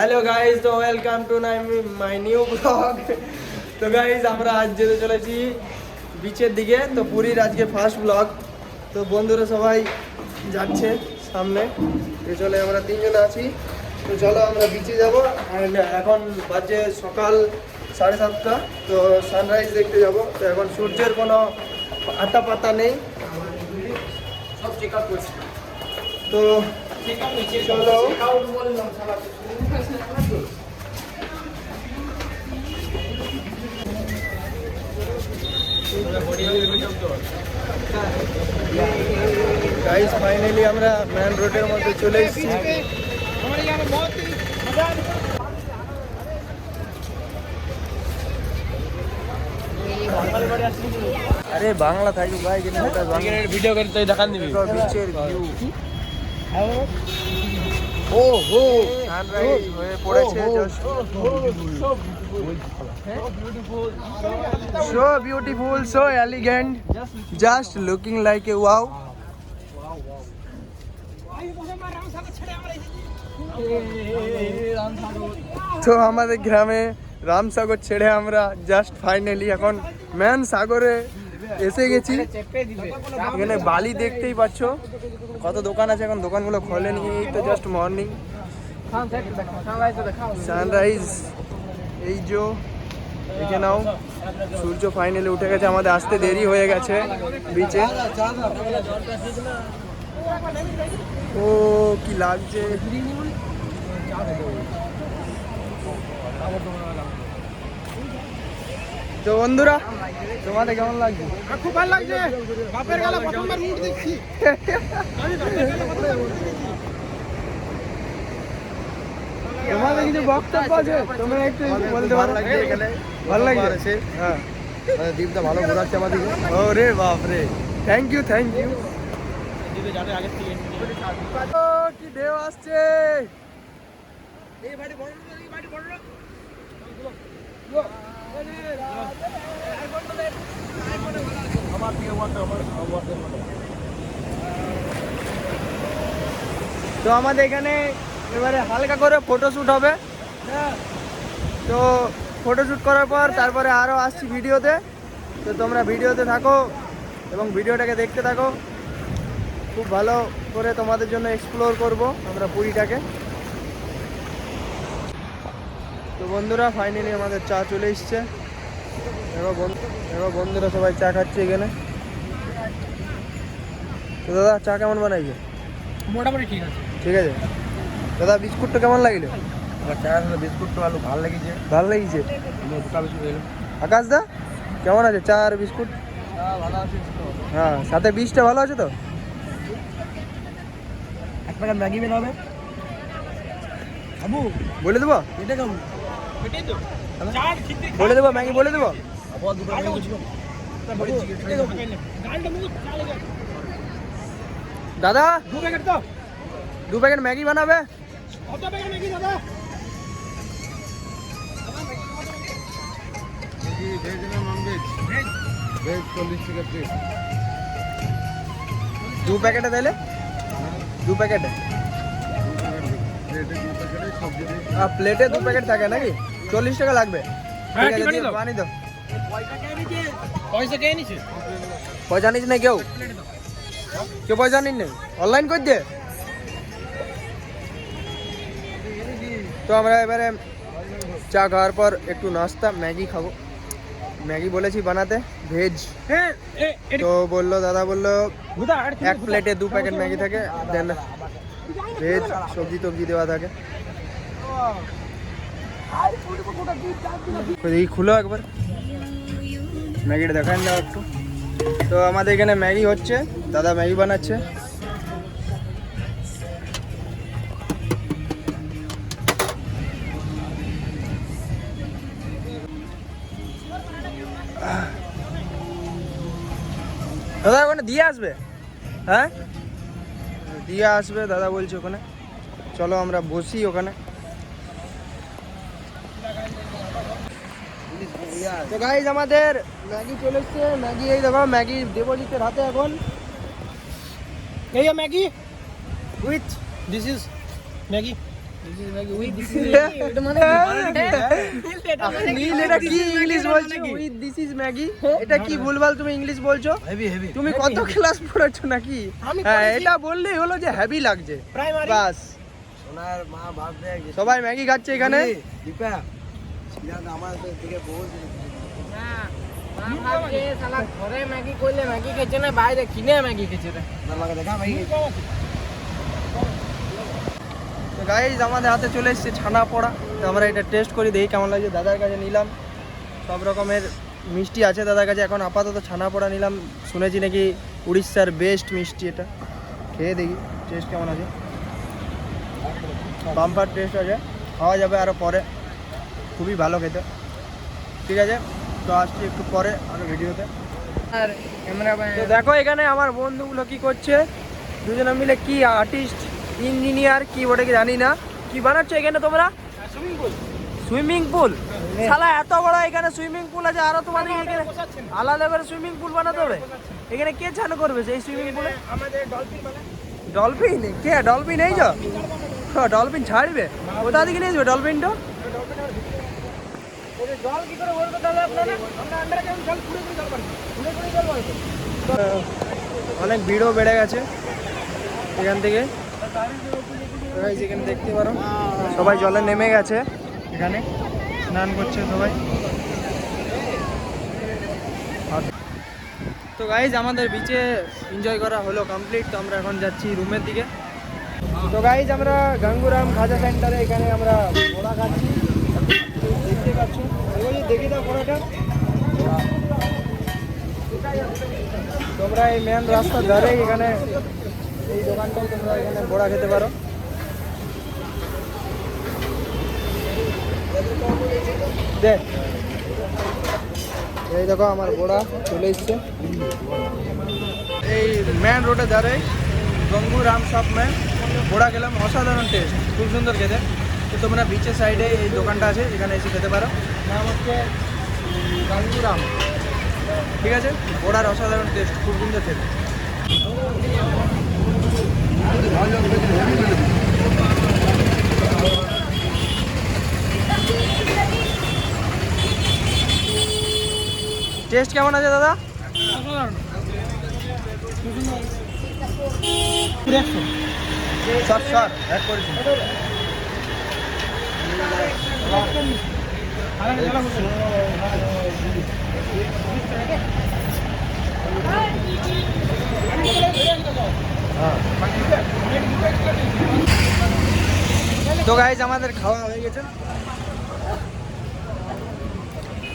Hello guys, তো welcome to my new blog. তো guys আমরা আজ যেতে চলেছি বিচের দিকে। তো পুরীর আজকে ফার্স্ট ব্লগ। তো বন্ধুরা সবাই যাচ্ছে সামনে, তো চলে আমরা তিনজন আছি। তো চলো আমরা বিচে যাব। অ্যান্ড এখন বাজে সকাল 7:30। তো সানরাইজ দেখতে যাব। তো এখন সূর্যের কোনো আতা পাতা নেই, সব চেক আউট করছি। তো চলো গাইস, ফাইনালি আমরা মেন রোডের মধ্যে চলে এসেছি। আরে বাংলা থাকি ভাই, কিন্তু ভিডিও করতে দেখান দিবি বিচের ভিউ। ও হো সানরাইজ হয়ে পড়েছে। So beautiful, so elegant, just looking like a wow. তো আমাদের গ্রামে রামসাগর ছেড়ে আমরা জাস্ট ফাইনালি এখন ম্যান সাগরে এসে গেছি। এখানে বালি দেখতেই পাচ্ছ, কত দোকান আছে, এখন দোকানগুলো খোলেনি। এই তো জাস্ট মর্নিং সানরাইজ। এই যে দেখে নাও, সূর্য ফাইনালি উঠে গেছে। আমাদের আসতে দেরি হয়ে গেছে বিচে। ও কি লাগছে। তো বন্ধুরা, তোমাদের কেমন লাগছে? খুব ভালো লাগছে। বাপের গালা প্রথমবার মুখ দেখছি। তোমাদের কিছু বক্তব্য আছে? তোমরা একটু বলতে পারো। ভালো লাগছে। হ্যাঁ, দীপদা ভালো ঘোরাচ্ছে আমাদেরকে। ও রে বাপ রে, থ্যাংক ইউ থ্যাংক ইউ। কি ঢেউ আসছে। তো আমাদের এখানে এবারে হালকা করে ফটোশ্যুট হবে। তো ফটোশ্যুট করার পর তারপরে আরও আসছি ভিডিওতে। তো তোমরা ভিডিওতে থাকো এবং ভিডিওটাকে দেখতে থাকো। খুব ভালো করে তোমাদের জন্য এক্সপ্লোর করব আমরা পুরীটাকে। তো বন্ধুরা, ফাইনালি আমাদের চা চলে এসছে। এবার বন্ধুরা সবাই চা খাচ্ছে এখানে। তো দাদা, চা কেমন বানাইছে? মোটামুটি ঠিক আছে। ঠিক আছে দাদা, বিস্কুটটা কেমন লাগলো? চায়ের সাথে বিস্কুট তো আলু ভালো লেগেছে। ভালো লেগেছে। দুটা বিস্কুট এলো। আকাশ দা কেমন আছে চা আর বিস্কুট? ভালো আছে। হ্যাঁ, সাথে বীজটা ভালো আছে তো? এক প্যাকেট ম্যাগি বেরোবে। আবু বলে দেবো, এটা কেমন? বলে দেবো ম্যাগি বলে দেবো। দাদা, 2 প্যাকেট তো। 2 প্যাকেট ম্যাগি বানাবে। কত প্যাকেট ম্যাগি দাদা? ভেজ না নন ভেজ? ভেজ 40 টাকা প্লেট। 2 প্যাকেটে দিলে 2 প্যাকেটে প্লেটে 2 প্যাকেট থাকে নাকি? 40 টাকা লাগবে। ঠিক আছে, বানিয়ে দাও। পয়সা কে নিছে? পয়সা নিস না কেউ? কেউ পয়সা নিন নেই, অনলাইন করে দে। তো আমরা এবারে চা খাওয়ার পর একটু নাস্তা ম্যাগি খাবো। ম্যাগি বলেছি বানাতে, ভেজ। তো বললো, দাদা বললো 1 প্লেটে 2 প্যাকেট ম্যাগি থাকে, দেন ভেজ সবজি টবজি দেওয়া থাকে। দেখি খুলো একবার, ম্যাগিটা দেখান দাও একটু। তো আমাদের এখানে ম্যাগি হচ্ছে, দাদা ম্যাগি বানাচ্ছে। দাদা ওখানে দিয়ে আসবে? হ্যাঁ, দিয়ে আসবে দাদা বলছে ওখানে। চলো আমরা বসি ওখানে। তো গাইজ, আমাদের ম্যাগি চলে এসছে। ম্যাগি এই দেখো, ম্যাগি দেবজিতের হাতে এখন। এই Maggi with this is Maggi. Neel এটা কি ইংলিশ বলছো? উইথ দিস ইজ ম্যাগি, এটা কি ভুলভাল তুমি ইংলিশ বলছো? তুমি কত ক্লাস পড়েছো নাকি? হ্যাঁ, এটা বললেই হলো যে হেভি লাগছে বাস। সোনার মা বাপ দেখ সবাই ম্যাগি খাচ্ছে এখানে। দীপা সিরাজ আমার থেকে বহু ঘরে ম্যাগি করলে ম্যাগি খেছে না, বাইরে কিনে ম্যাগি খেছে রে। দেখা ভাই তো গাইজ আমাদের হাতে চলে এসেছে ছানা পোড়া, তো আমরা এটা টেস্ট করি, দেখি কেমন লাগছে। দাদার কাছে নিলাম, সব রকমের মিষ্টি আছে দাদার কাছে, এখন আপাতত ছানা পোড়া নিলাম। শুনেছি নাকি উড়িষ্যার বেস্ট মিষ্টি, এটা খেয়ে দেখি টেস্ট কেমন আছে। বাম্পার টেস্ট আছে, খাওয়া যাবে আরও পরে, খুবই ভালো খেতে। ঠিক আছে, তো আসছি একটু পরে আরও ভিডিওতে। আর ক্যামেরা তো দেখো এখানে আমার বন্ধুগুলো কি করছে, দুজনে মিলে কি আর্টিস্ট ইঞ্জিনিয়ার কি বটে কি জানি না, কি বানাচ্ছ এখানে তোমরা? Swimming pool. শালা এত বড় এখানে সুইমিং পুল আছে, আরো তোমাদের এখানে আলাদা করে সুইমিং পুল বানাতে হবে? এখানে কে চান করবে সেই সুইমিং পুলে? আমাদের ডলফিন মানে ডলফিন? কে ডলফিন? এই যা ডলফিন ছাড়বে, কোথা থেকে নিয়ে যাবে ডলফিনটা? জল কি করে ভরবে তাহলে আপনারা? আমরা আন্ডারে কেমন জল পুরো জল পানি, পুরো জল পানি। অনেক ভিড়ও বেড়ে গেছে এখান থেকে, এখানে দেখতে পারো সবাই জলে নেমে গেছে, এখানে স্নান করছে সবাই। তো গাইজ আমাদের বিচে এনজয় করা হলো কমপ্লিট, তো আমরা এখন যাচ্ছি রুমের দিকে। তো গাইজ আমরা গাঙ্গুরাম খাজা সেন্টারে এখানে আমরা বড়া খাচ্ছি, দেখতে পাচ্ছ। দেখি দাও বড়াটা, তোমরা এই মেন রাস্তার ধারে এখানে এই দোকানটায় তোমরা এখানে বড়া খেতে পারো। দেখ এই দেখো আমার বড়া চলে এসছে এই মেন রোডের ধারে গঙ্গুরাম শপ মে বড়া খেলাম, অসাধারণ টেস্ট, খুব সুন্দর খেতে। তো তোমরা বিচের সাইডে এই দোকানটা আছে, এখানে এসে খেতে পারো। নাম হচ্ছে গঙ্গুরাম, ঠিক আছে। বড়ার অসাধারণ টেস্ট, খুব সুন্দর খেতে। টেস্ট কেমন আছে দাদা? সর সর এক করেছি। তো গাইজ আমাদের খাওয়া হয়ে গেছে,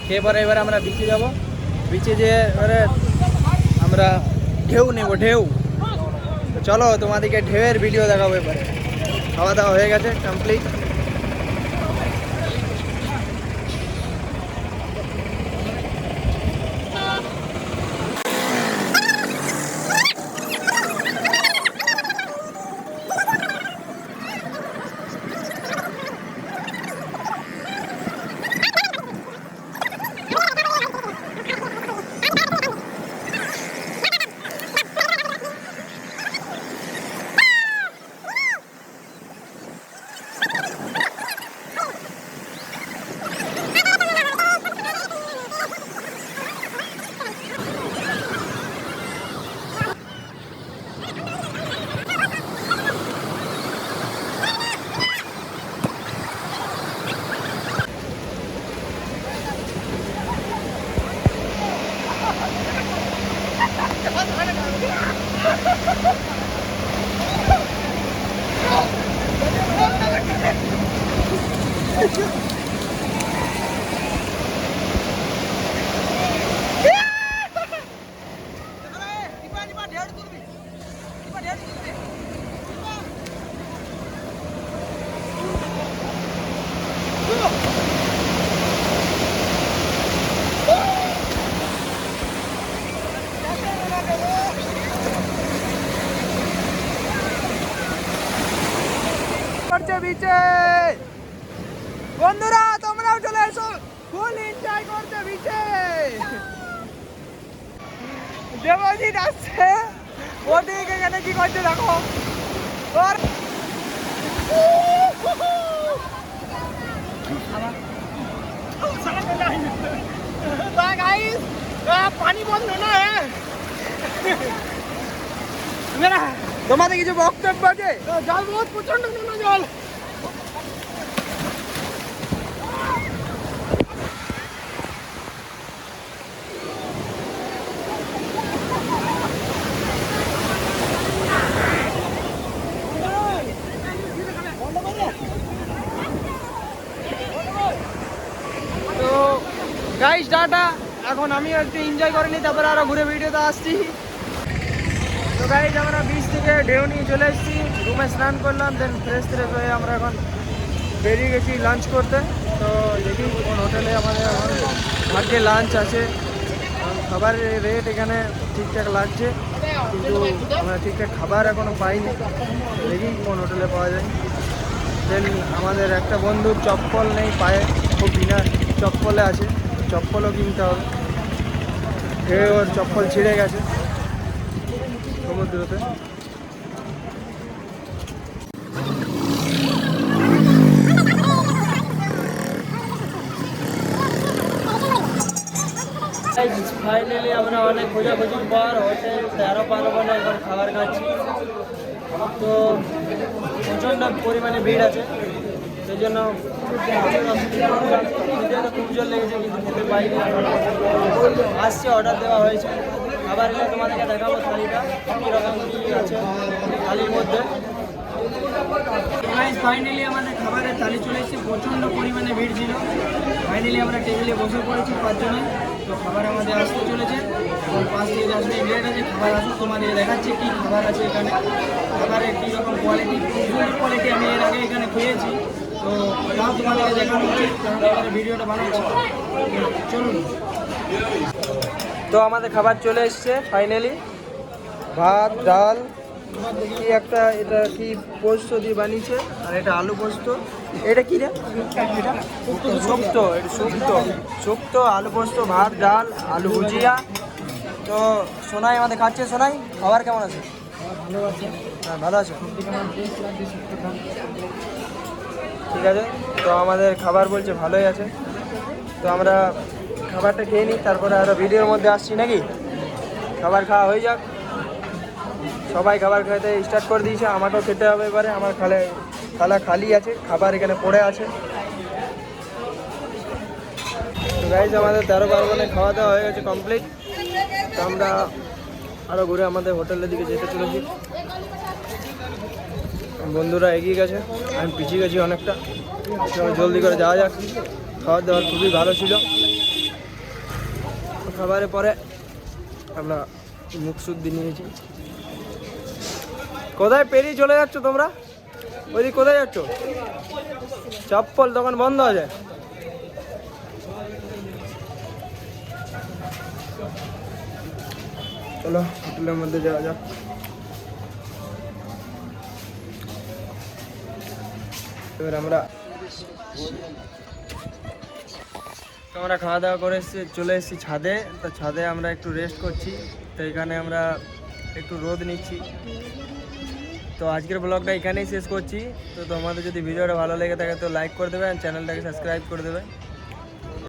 খেয়ে পরে এবার আমরা বিচে যাব। বিচে যে এবারে আমরা ঢেউ নেব, ঢেউ। তো চলো তোমাদেরকে ঢেউয়ের ভিডিও দেখাবো এবারে। খাওয়া দাওয়া হয়ে গেছে কমপ্লিট। বিচে বন্ধুরা তোমরাও চলে এসো, ফুল এনজয় করতে বিচে। দেবজিৎ আসছে, ওদিকে এখানে কি করছে দেখো। पानी बंद होना है मेरा তোমাদের কিছু বক্তব্য আছে? জল বহুত প্রচন্ড নোনা জল তো গাইস টাটা, এখন আমিও একটু এনজয় করে নিই, তারপরে আরো ঘুরে ভিডিওতে আসছি। তো গাইস আমরা বিচ থেকে ঢেউ নিয়ে চলে এসেছি, রুমে স্নান করলাম, দেন ফ্রেশ ট্রেশ হয়ে আমরা এখন বেরিয়ে গেছি লাঞ্চ করতে। তো দেখি কোন হোটেলে আমাদের ভাগ্যে লাঞ্চ আছে। খাবারের রেট এখানে ঠিকঠাক লাগছে, কিন্তু আমরা ঠিকঠাক খাবার এখনো পাইনি। দেখি কোন হোটেলে পাওয়া যায়। দেন আমাদের একটা বন্ধুর চপ্পল নেই পায়ে, খুব বিনা চপ্পলে আছে, চপ্পলও কিনতে হবে। ওর চপ্পল ছিঁড়ে গেছে সমুদ্রতে। ফাইনালি আমরা অনেক খোঁজাখুঁজির পর হোটেল 13 পারবনে এখন খাবার খাচ্ছি। তো প্রচণ্ড পরিমাণে ভিড় আছে, সেই জন্য খুব জোর লেগেছে, কিন্তু খেতে পাইনি। আসছে, অর্ডার দেওয়া হয়েছে, খাবার এলে তোমাদেরকে দেখাবো থালিটা কীরকম কী আছে থালির মধ্যে। ফাইনালি আমাদের খাবারের থালি চলে এসেছে, প্রচণ্ড পরিমাণে ভিড় ছিল। ফাইনালি আমরা টেবিলে বসে পড়েছি 5 জনে। তো খাবার আমাদের আসতে চলেছে, 5 থেকে 10 মিনিট লেট আছে। খাবার আসুক, তোমাদের দেখাচ্ছি কী খাবার আছে এখানে, খাবারের কীরকম কোয়ালিটি। কোয়ালিটি আমি এর আগে এখানে খেয়েছি, তো তাও তোমাদেরকে দেখানো উচিত, কারণ এখানে ভিডিওটা বানাচ্ছি। চলুন। তো আমাদের খাবার চলে এসছে ফাইনালি, ভাত, ডাল, কি একটা এটা কি পোস্ত দিয়ে বানিয়েছে, আর এটা আলু পোস্ত। এটা কি রে? এটা শুক্তো, এটা শুক্তো, আলু পোস্ত, ভাত, ডাল, আলু ভুজিয়া। তো সোনাই আমাদের খাচ্ছে। সোনাই, খাবার কেমন আছে? ভালো আছে, হ্যাঁ ভালো আছে, ঠিক আছে। তো আমাদের খাবার বলছে ভালোই আছে। তো আমরা খাবারটা খেয়ে নিই, তারপরে আরও ভিডিওর মধ্যে আসছি নাকি। খাবার খাওয়া হয়ে যাক, সবাই খাবার খেতে স্টার্ট করে দিয়েছে, আমাকেও খেতে হবে এবারে। আমার থালা খালি আছে, খাবার এখানে পড়ে আছে। তো গাইজ আমাদের 13 পার্বণে খাওয়া দাওয়া হয়ে গেছে কমপ্লিট। তো আমরা আরও ঘুরে আমাদের হোটেলের দিকে যেতে চলেছি। বন্ধুরা এগিয়ে গেছে, আমি পিছিয়ে গেছি অনেকটা। জলদি করে যাওয়া যাক। খাওয়ার দাওয়ার খুবই ভালো ছিল। খাবারের পরে আমরা মুখ শুদ্ধি নিয়েছি। কোথায় পেরিয়ে চলে যাচ্ছ তোমরা? ওইদিক কোথায় যাচ্ছ? চপ্পল দোকান বন্ধ আছে। চলো হোটেলের মধ্যে যাওয়া যাক। এবার আমরা খাওয়া দাওয়া করে চলে এসেছি ছাদে। তো ছাদে আমরা একটু রেস্ট করছি। তো এখানে আমরা একটু রোদ নিচ্ছি। তো আজকের ব্লগটা এখানেই শেষ করছি। তো তোমাদের যদি ভিডিওটা ভালো লেগে থাকে তো লাইক করে দেবে, আর চ্যানেলটাকে সাবস্ক্রাইব করে দেবে।